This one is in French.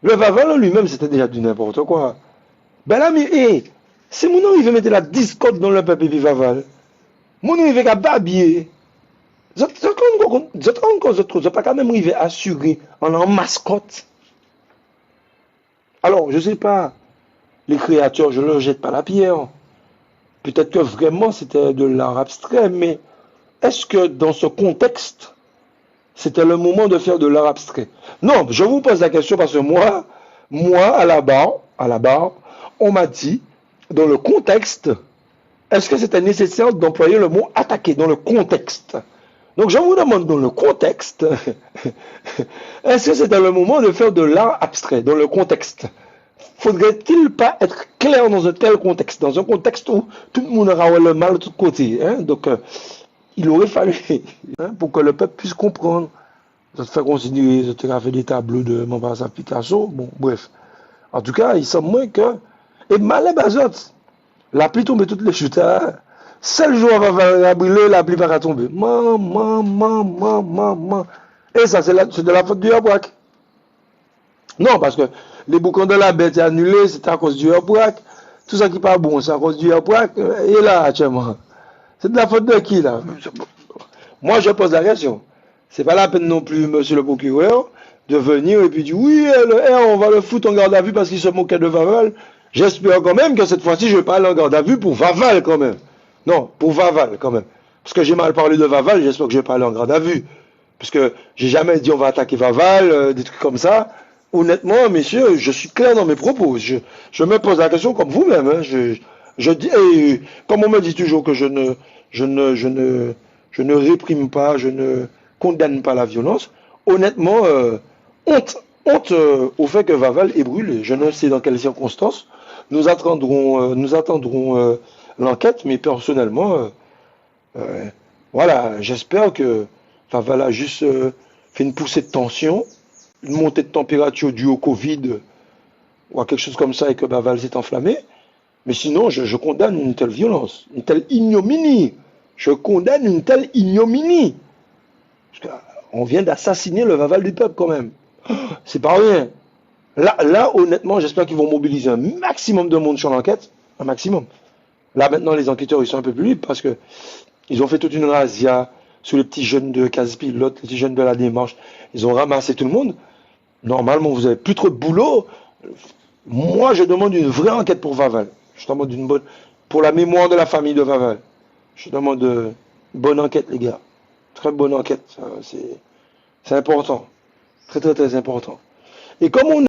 Le Vaval en lui-même, c'était déjà du n'importe quoi. Ben là, mais, c'est mon nom, il veut mettre la discorde dans le peuple et Vaval. Mon nom, il veut qu'à babiller. Vous n'avez pas quand même arrivé à assurer en mascotte. Alors, je ne sais pas, les créateurs, je ne leur jette pas la pierre. Peut-être que vraiment c'était de l'art abstrait, mais est-ce que dans ce contexte, c'était le moment de faire de l'art abstrait? Non, je vous pose la question parce que moi, à la barre, on m'a dit, dans le contexte, est-ce que c'était nécessaire d'employer le mot attaquer dans le contexte? Donc je vous demande dans le contexte, est-ce que c'était le moment de faire de l'art abstrait dans le contexte? Faudrait-il pas être clair dans un tel contexte, dans un contexte où tout le monde aura le mal de tous côtés, hein? Donc il aurait fallu, hein, pour que le peuple puisse comprendre. Ça te fait considérer, ça te fait des tableaux de mon à Picasso, bon, bref. En tout cas, il semble moins que. Et malais bazot, la pluie tombe toutes les chutes, hein. Seul jour va brûler, la pluie va tomber. Maman. Et ça, c'est de la faute du Herbouac. Non, parce que les boucans de la bête annulés, c'est à cause du Herbouac. Tout ça qui n'est pas bon, c'est à cause du Herbouac. Et là, actuellement, c'est de la faute de qui, là? Moi, je pose la question. C'est pas la peine non plus, monsieur le procureur, de venir et puis dire oui, on va le foutre en garde à vue parce qu'il se moquait de Vaval. J'espère quand même que cette fois-ci, je vais pas aller en garde à vue pour Vaval quand même. Non, pour Vaval quand même. Parce que j'ai mal parlé de Vaval, j'espère que je vais pas aller en garde à vue. Parce que j'ai jamais dit on va attaquer Vaval, des trucs comme ça. Honnêtement, messieurs, je suis clair dans mes propos. Je me pose la question comme vous-même. Hein. Je dis, et comme on me dit toujours que je ne réprime pas, je ne condamne pas la violence. Honnêtement, honte au fait que Vaval est brûlé. Je ne sais dans quelles circonstances. Nous attendrons l'enquête, mais personnellement, euh, voilà, j'espère que Vaval a juste fait une poussée de tension, une montée de température due au Covid ou à quelque chose comme ça et que Vaval s'est enflammé. Mais sinon, je condamne une telle violence, une telle ignominie. Je condamne une telle ignominie. On vient d'assassiner le Vaval du peuple quand même. C'est pas rien. Là, honnêtement, j'espère qu'ils vont mobiliser un maximum de monde sur l'enquête. Un maximum. Là, maintenant, les enquêteurs, ils sont un peu plus libres parce que ils ont fait toute une razzia sur les petits jeunes de Casse-Pilote, les petits jeunes de la démarche. Ils ont ramassé tout le monde. Normalement, vous avez plus trop de boulot. Moi, je demande une vraie enquête pour Vaval. Je demande une bonne, pour la mémoire de la famille de Vaval. Je demande une bonne enquête, les gars. Très bonne enquête. C'est important. Très, très, très important. Et comme on